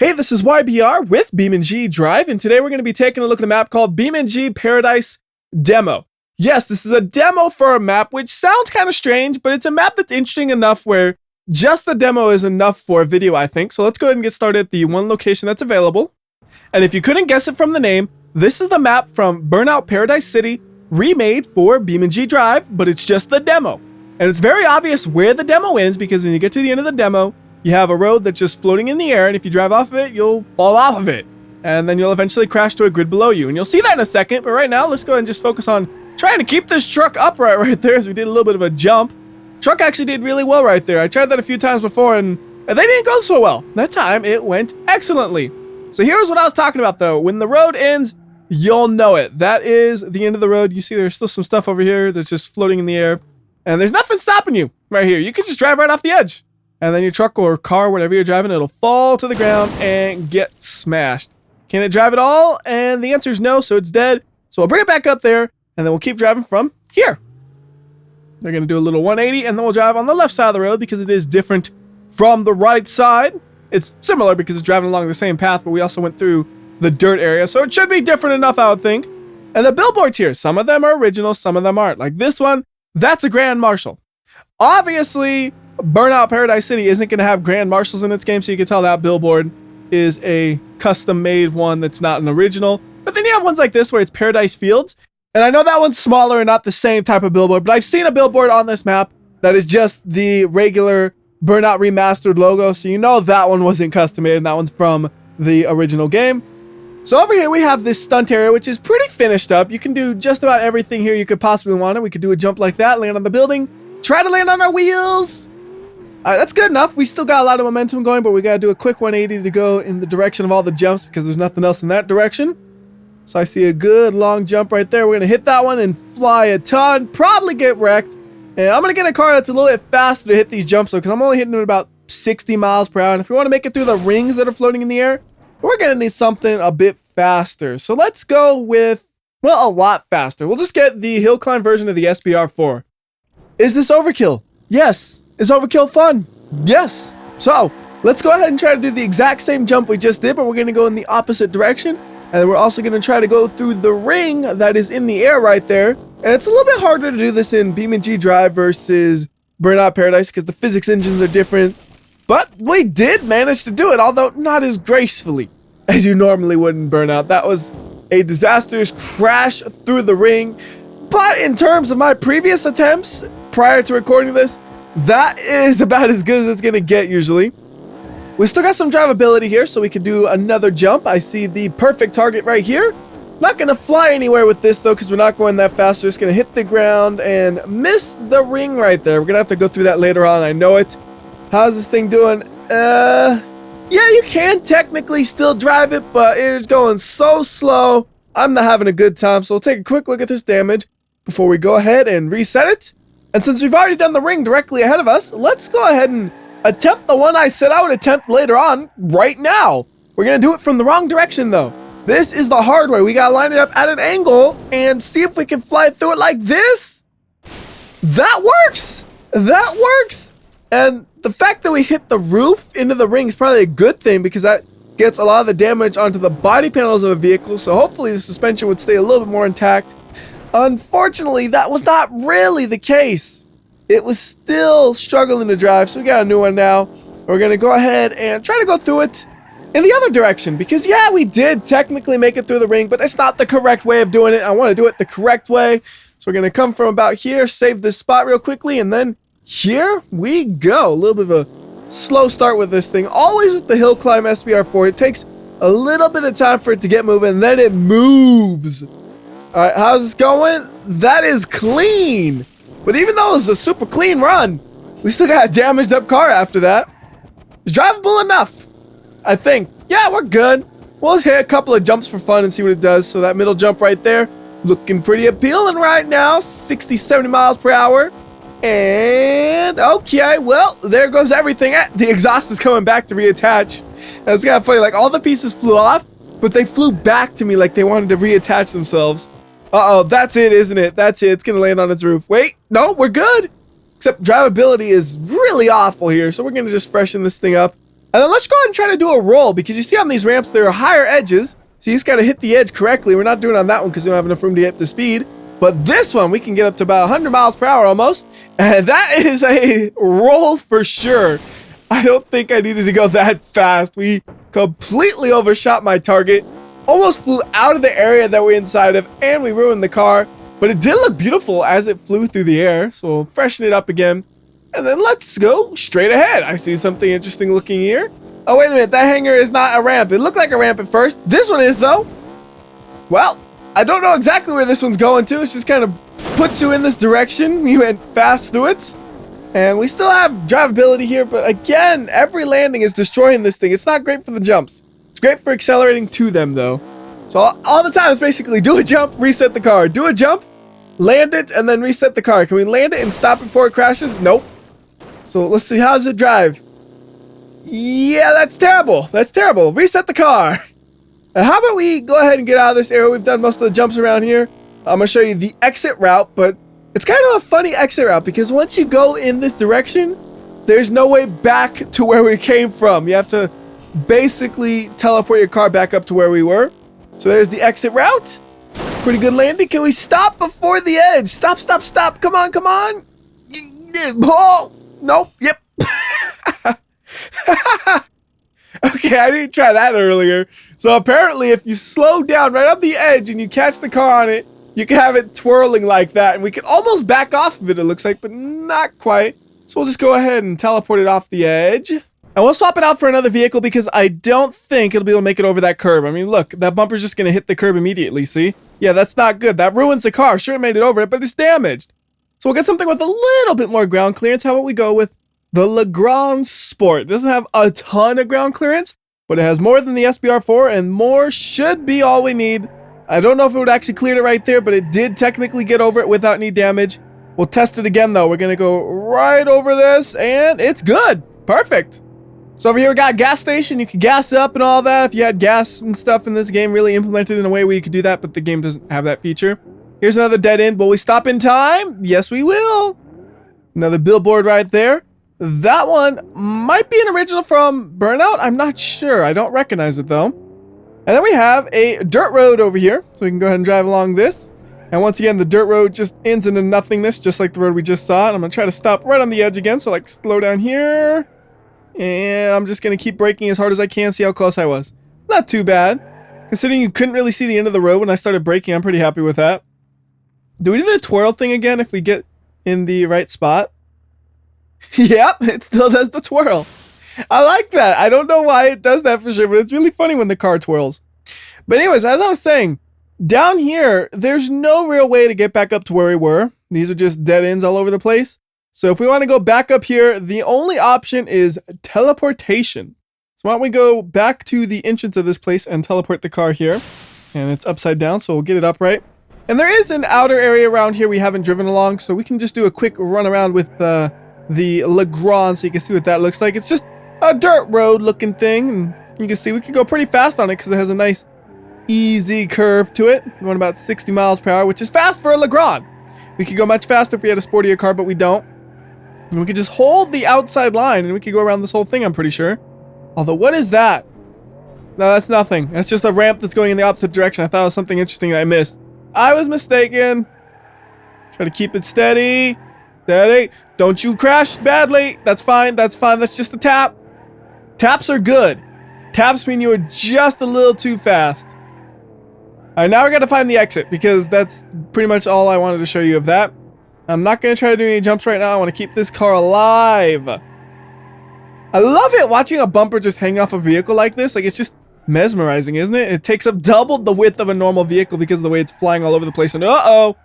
Hey, this is WhyBeAre with BeamNG.drive, and today we're going to be taking a look at a map called BeamNG Paradise Demo. Yes, this is a demo for a map, which sounds kind of strange, but it's a map that's interesting enough where just the demo is enough for a video, I think. So let's go ahead and get started at the one location that's available. And if you couldn't guess it from the name, this is the map from Burnout Paradise City, remade for BeamNG.drive, but it's just the demo. And it's very obvious where the demo ends, because when you get to the end of the demo, you have a road that's just floating in the air, and if you drive off of it, you'll fall off of it. And then you'll eventually crash to a grid below you. And you'll see that in a second, but right now, let's go ahead and just focus on trying to keep this truck upright right there, as we did a little bit of a jump. Truck actually did really well right there. I tried that a few times before, and they didn't go so well. That time, it went excellently. So here's what I was talking about, though. When the road ends, you'll know it. That is the end of the road. You see there's still some stuff over here that's just floating in the air. And there's nothing stopping you right here. You can just drive right off the edge. And then your truck or car, whatever you're driving, it'll fall to the ground and get smashed. Can it drive at all? And the answer is no, so it's dead. So I'll bring it back up there, and then we'll keep driving from here. They're going to do a little 180, and then we'll drive on the left side of the road because it is different from the right side. It's similar because it's driving along the same path, but we also went through the dirt area, so it should be different enough, I would think. And the billboards here, some of them are original, some of them aren't. Like this one, that's a Grand Marshal. Obviously, Burnout Paradise City isn't going to have Grand Marshals in its game, so you can tell that billboard is a custom-made one that's not an original. But then you have ones like this where it's Paradise Fields. And I know that one's smaller and not the same type of billboard, but I've seen a billboard on this map that is just the regular Burnout Remastered logo, so you know that one wasn't custom-made, and that one's from the original game. So over here we have this stunt area, which is pretty finished up. You can do just about everything here you could possibly want. We could do a jump like that, land on the building, try to land on our wheels. That's good enough. We still got a lot of momentum going, but we got to do a quick 180 to go in the direction of all the jumps because there's nothing else in that direction. So I see a good long jump right there. We're going to hit that one and fly a ton, probably get wrecked. And I'm going to get a car that's a little bit faster to hit these jumps, though, because I'm only hitting at about 60 miles per hour. And if we want to make it through the rings that are floating in the air, we're going to need something a bit faster. So let's go with, well, a lot faster. We'll just get the hill climb version of the SBR4. Is this overkill? Yes. Is overkill fun? Yes. So let's go ahead and try to do the exact same jump we just did, but we're going to go in the opposite direction. And we're also going to try to go through the ring that is in the air right there. And it's a little bit harder to do this in BeamNG.drive versus Burnout Paradise because the physics engines are different. But we did manage to do it, although not as gracefully as you normally would in Burnout. That was a disastrous crash through the ring. But in terms of my previous attempts prior to recording this, that is about as good as it's going to get usually. We still got some drivability here, so we can do another jump. I see the perfect target right here. Not going to fly anywhere with this, though, because we're not going that fast. We're just going to hit the ground and miss the ring right there. We're going to have to go through that later on. I know it. How's this thing doing? Yeah, you can technically still drive it, but it is going so slow. I'm not having a good time, so we'll take a quick look at this damage before we go ahead and reset it. And since we've already done the ring directly ahead of us, let's go ahead and attempt the one I said I would attempt later on right now. We're going to do it from the wrong direction, though. This is the hard way. We got to line it up at an angle and see if we can fly through it like this. That works. That works. And the fact that we hit the roof into the ring is probably a good thing because that gets a lot of the damage onto the body panels of a vehicle. So hopefully the suspension would stay a little bit more intact. Unfortunately, that was not really the case. It was still struggling to drive, so we got a new one now. We're going to go ahead and try to go through it in the other direction, because yeah, we did technically make it through the ring, but that's not the correct way of doing it. I want to do it the correct way. So we're going to come from about here, save this spot real quickly, and then here we go. A little bit of a slow start with this thing. Always with the hill climb SBR4, it takes a little bit of time for it to get moving, then it moves. All right, how's this going? That is clean. But even though it was a super clean run, we still got a damaged up car after that. It's drivable enough, I think. Yeah, we're good. We'll hit a couple of jumps for fun and see what it does. So that middle jump right there, looking pretty appealing right now. 60, 70 miles per hour. And okay, well, there goes everything. The exhaust is coming back to reattach. And it's kind of funny, like all the pieces flew off, but they flew back to me like they wanted to reattach themselves. Uh-oh, that's it, isn't it? That's it. It's going to land on its roof. Wait, no, we're good. Except drivability is really awful here, so we're going to just freshen this thing up. And then let's go ahead and try to do a roll, because you see on these ramps, there are higher edges. So you just got to hit the edge correctly. We're not doing it on that one because we don't have enough room to get up to speed. But this one, we can get up to about 100 miles per hour almost. And that is a roll for sure. I don't think I needed to go that fast. We completely overshot my target. Almost flew out of the area that we're inside of. And we ruined the car. But it did look beautiful as it flew through the air. So we'll freshen it up again. And then let's go straight ahead. I see something interesting looking here. Oh, wait a minute. That hangar is not a ramp. It looked like a ramp at first. This one is, though. Well, I don't know exactly where this one's going to. It's just kind of puts you in this direction. We went fast through it. And we still have drivability here. But again, every landing is destroying this thing. It's not great for the jumps. It's great for accelerating to them, though. So all the time, it's basically do a jump, reset the car. Do a jump, land it, and then reset the car. Can we land it and stop it before it crashes? Nope. So let's see. How does it drive? Yeah, that's terrible. That's terrible. Reset the car. How about we go ahead and get out of this area? We've done most of the jumps around here. I'm going to show you the exit route, but it's kind of a funny exit route because once you go in this direction, there's no way back to where we came from. You have to basically teleport your car back up to where we were. So there's the exit route. Pretty good landing. Can we stop before the edge? Stop, stop, stop. Come on, come on. Oh, nope. Yep. Okay, I didn't try that earlier. So apparently if you slow down right on the edge and you catch the car on it, you can have it twirling like that. And we can almost back off of it, it looks like, but not quite. So we'll just go ahead and teleport it off the edge. And we'll swap it out for another vehicle because I don't think it'll be able to make it over that curb. I mean, look, that bumper's just going to hit the curb immediately, see? Yeah, that's not good. That ruins the car. Sure, it made it over it, but it's damaged. So we'll get something with a little bit more ground clearance. How about we go with the Legrand Sport? It doesn't have a ton of ground clearance, but it has more than the SBR4, and more should be all we need. I don't know if it would actually clear it right there, but it did technically get over it without any damage. We'll test it again, though. We're going to go right over this, and it's good. Perfect. So over here we got gas station. You can gas up and all that. If you had gas and stuff in this game, really implemented in a way where you could do that, but the game doesn't have that feature. Here's another dead end. Will we stop in time? Yes, we will. Another billboard right there. That one might be an original from Burnout. I'm not sure. I don't recognize it, though. And then we have a dirt road over here. So we can go ahead and drive along this. And once again, the dirt road just ends into nothingness, just like the road we just saw. And I'm going to try to stop right on the edge again. So like slow down here. And I'm just going to keep braking as hard as I can. See how close I was. Not too bad. Considering you couldn't really see the end of the road when I started braking, I'm pretty happy with that. Do we do the twirl thing again if we get in the right spot? Yep, it still does the twirl. I like that. I don't know why it does that for sure, but it's really funny when the car twirls. But anyways, as I was saying, down here, there's no real way to get back up to where we were. These are just dead ends all over the place. So if we want to go back up here, the only option is teleportation. So why don't we go back to the entrance of this place and teleport the car here. And it's upside down, so we'll get it upright. And there is an outer area around here we haven't driven along, so we can just do a quick run around with the Legrand so you can see what that looks like. It's just a dirt road looking thing, and you can see we can go pretty fast on it because it has a nice easy curve to it. We're going about 60 miles per hour, which is fast for a Legrand. We could go much faster if we had a sportier car, but we don't. And we could just hold the outside line and we could go around this whole thing, I'm pretty sure. Although, what is that? No, that's nothing. That's just a ramp that's going in the opposite direction. I thought it was something interesting that I missed. I was mistaken. Try to keep it steady. Steady. Don't you crash badly. That's fine. That's fine. That's just a tap. Taps are good. Taps mean you were just a little too fast. Alright, now we gotta find the exit because that's pretty much all I wanted to show you of that. I'm not gonna try to do any jumps right now. I want to keep this car alive. I love it watching a bumper just hang off a vehicle like this. Like, it's just mesmerizing, isn't it? It takes up double the width of a normal vehicle because of the way it's flying all over the place. And uh-oh!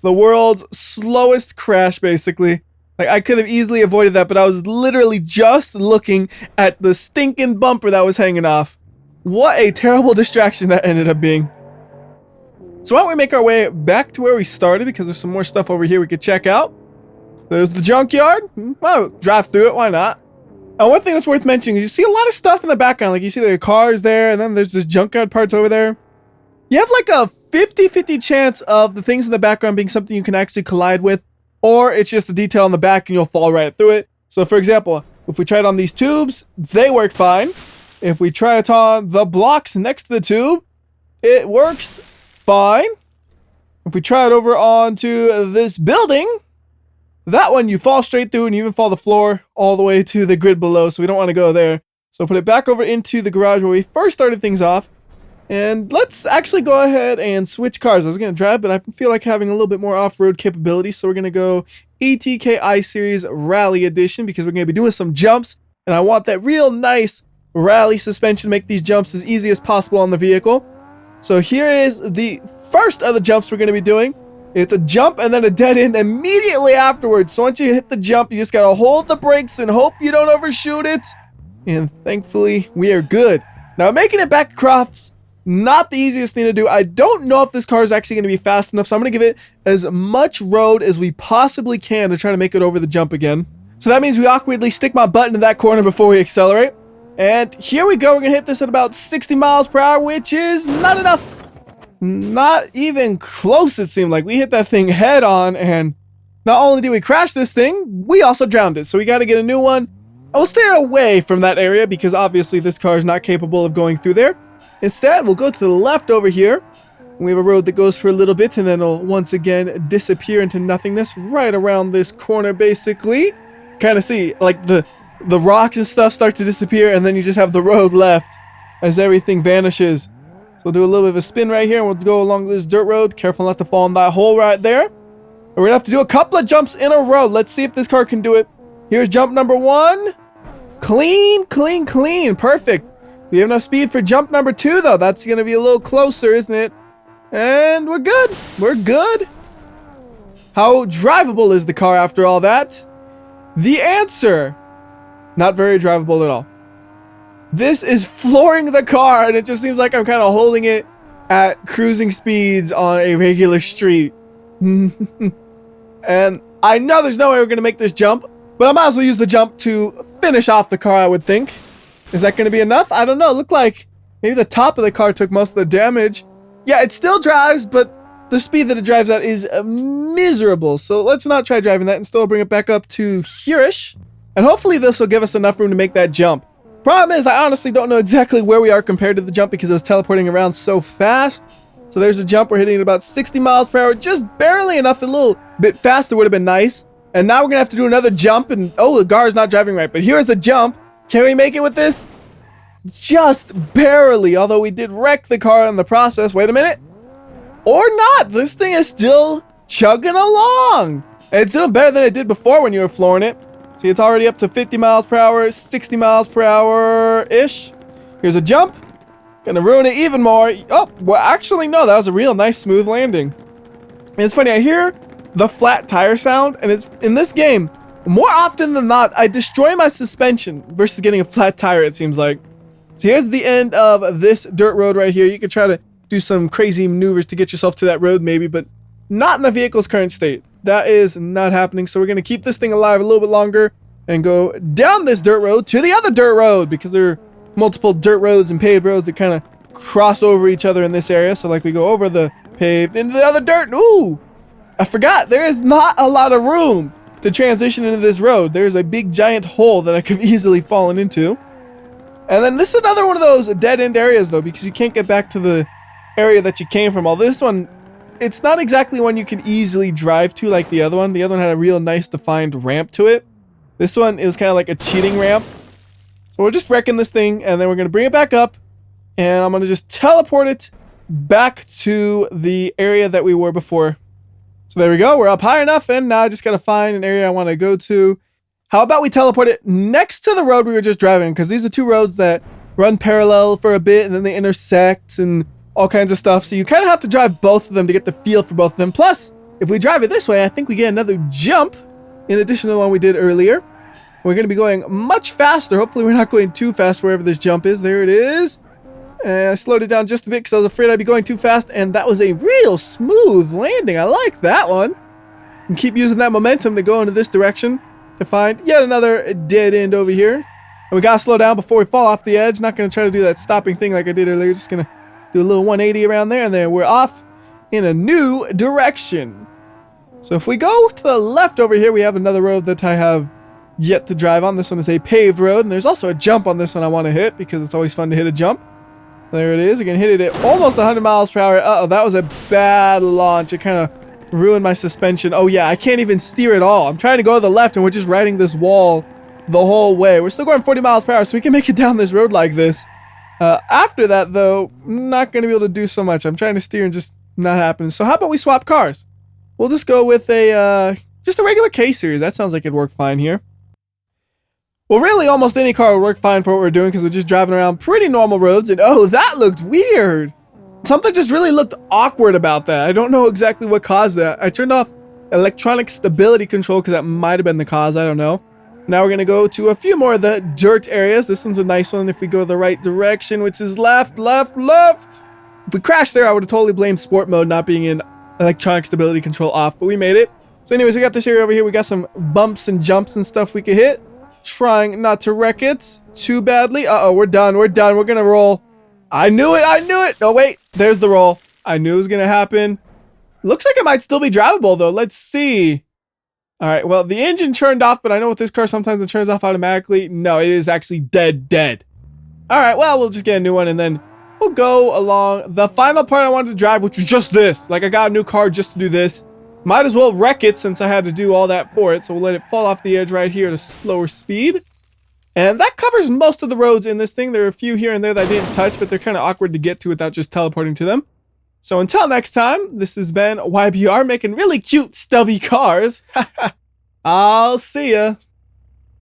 The world's slowest crash, basically. Like, I could have easily avoided that, but I was literally just looking at the stinking bumper that was hanging off. What a terrible distraction that ended up being. So why don't we make our way back to where we started, because there's some more stuff over here we could check out. There's the junkyard. Well, drive through it, why not? And one thing that's worth mentioning is you see a lot of stuff in the background. Like, you see the cars there, and then there's this junkyard parts over there. You have like a 50-50 chance of the things in the background being something you can actually collide with, or it's just a detail in the back and you'll fall right through it. So for example, If we try it on these tubes, they work fine. If we try it on the blocks next to the tube, it works fine. If we try it over onto this building, that one you fall straight through and you even fall the floor all the way to the grid below, so we don't want to go there. So put it back over into the garage where we first started things off. And let's actually go ahead and switch cars. I was going to drive, but I feel like having a little bit more off-road capability. So we're going to go ETK I-Series Rally Edition because we're going to be doing some jumps. And I want that real nice rally suspension to make these jumps as easy as possible on the vehicle. So here is the first of the jumps we're going to be doing. It's a jump and then a dead end immediately afterwards. So once you hit the jump, you just got to hold the brakes and hope you don't overshoot it. And thankfully, we are good. Now, making it back across, not the easiest thing to do. I don't know if this car is actually going to be fast enough, so I'm going to give it as much road as we possibly can to try to make it over the jump again. So that means we awkwardly stick my butt into that corner before we accelerate. And here we go. We're going to hit this at about 60 miles per hour, which is not enough. Not even close, it seemed like. We hit that thing head on, and not only did we crash this thing, we also drowned it. So we got to get a new one. I will stay away from that area because obviously this car is not capable of going through there. Instead, we'll go to the left over here. We have a road that goes for a little bit and then it'll once again disappear into nothingness right around this corner, basically. Kind of see like the rocks and stuff start to disappear and then you just have the road left as everything vanishes. So we'll do a little bit of a spin right here and we'll go along this dirt road. Careful not to fall in that hole right there. And we're gonna have to do a couple of jumps in a row. Let's see if this car can do it. Here's jump number 1. Clean, clean, clean. Perfect. We have enough speed for jump number 2, though. That's going to be a little closer, isn't it? And we're good. We're good. How drivable is the car after all that? The answer, not very drivable at all. This is flooring the car, and it just seems like I'm kind of holding it at cruising speeds on a regular street. And I know there's no way we're going to make this jump, but I might as well use the jump to finish off the car, I would think. Is that going to be enough? I don't know. It looked like maybe the top of the car took most of the damage. Yeah, it still drives, but the speed that it drives at is miserable. So let's not try driving that. Instead, we'll bring it back up to here-ish. And hopefully this will give us enough room to make that jump. Problem is, I honestly don't know exactly where we are compared to the jump because it was teleporting around so fast. So there's a jump. We're hitting at about 60 miles per hour. Just barely enough. A little bit faster would have been nice. And now we're going to have to do another jump. And oh, the car is not driving right. But here's the jump. Can we make it with this? Just barely. Although we did wreck the car in the process. Wait a minute. Or not. This thing is still chugging along. And it's doing better than it did before when you were flooring it. See, it's already up to 50 miles per hour, 60 miles per hour-ish. Here's a jump. Gonna ruin it even more. Oh, well, actually, no. That was a real nice, smooth landing. And it's funny. I hear the flat tire sound, and it's in this game, more often than not, I destroy my suspension versus getting a flat tire, it seems like. So here's the end of this dirt road right here. You could try to do some crazy maneuvers to get yourself to that road maybe, but not in the vehicle's current state. That is not happening. So we're going to keep this thing alive a little bit longer and go down this dirt road to the other dirt road because there are multiple dirt roads and paved roads that kind of cross over each other in this area. So like we go over the paved into the other dirt. Ooh, I forgot. There is not a lot of room to transition into this road. There's a big giant hole that I could easily fallen into. And then this is another one of those dead-end areas, though, because you can't get back to the area that you came from. Although this one, it's not exactly one you can easily drive to like the other one. The other one had a real nice defined ramp to it. This one, it was kind of like a cheating ramp. So we're just wrecking this thing, and then we're going to bring it back up, and I'm going to just teleport it back to the area that we were before. So there we go. We're up high enough, and now I just got to find an area I want to go to. How about we teleport it next to the road we were just driving? Because these are two roads that run parallel for a bit, and then they intersect and all kinds of stuff. So you kind of have to drive both of them to get the feel for both of them. Plus, if we drive it this way, I think we get another jump in addition to the one we did earlier. We're going to be going much faster. Hopefully, we're not going too fast wherever this jump is. There it is. And I slowed it down just a bit because I was afraid I'd be going too fast. And that was a real smooth landing. I like that one. And keep using that momentum to go into this direction to find yet another dead end over here. And we got to slow down before we fall off the edge. Not going to try to do that stopping thing like I did earlier. Just going to do a little 180 around there. And then we're off in a new direction. So if we go to the left over here, we have another road that I have yet to drive on. This one is a paved road, and there's also a jump on this one I want to hit because it's always fun to hit a jump. There it is. We're going to hit it at almost 100 miles per hour. Uh-oh, that was a bad launch. It kind of ruined my suspension. Oh, yeah, I can't even steer at all. I'm trying to go to the left, and we're just riding this wall the whole way. We're still going 40 miles per hour, so we can make it down this road like this. After that, though, not going to be able to do so much. I'm trying to steer and just not happening. So how about we swap cars? We'll just go with just a regular K-Series. That sounds like it'd work fine here. Well, really, almost any car would work fine for what we're doing because we're just driving around pretty normal roads. And oh, that looked weird. Something just really looked awkward about that. I don't know exactly what caused that. I turned off electronic stability control because that might have been the cause. I don't know. Now we're going to go to a few more of the dirt areas. This one's a nice one if we go the right direction, which is left, left, left. If we crashed there, I would have totally blamed sport mode not being in electronic stability control off, but we made it. So anyways, we got this area over here. We got some bumps and jumps and stuff we could hit. Trying not to wreck it too badly. Uh-oh, we're done. We're done. We're going to roll. I knew it. I knew it. No, wait. There's the roll. I knew it was going to happen. Looks like it might still be drivable, though. Let's see. All right. Well, the engine turned off, but I know with this car, sometimes it turns off automatically. No, it is actually dead. All right. Well, we'll just get a new one, and then we'll go along the final part I wanted to drive, which was just this. Like, I got a new car just to do this. Might as well wreck it since I had to do all that for it. So we'll let it fall off the edge right here at a slower speed. And that covers most of the roads in this thing. There are a few here and there that I didn't touch, but they're kind of awkward to get to without just teleporting to them. So until next time, this has been WhyBeAre making really cute, stubby cars. I'll see ya.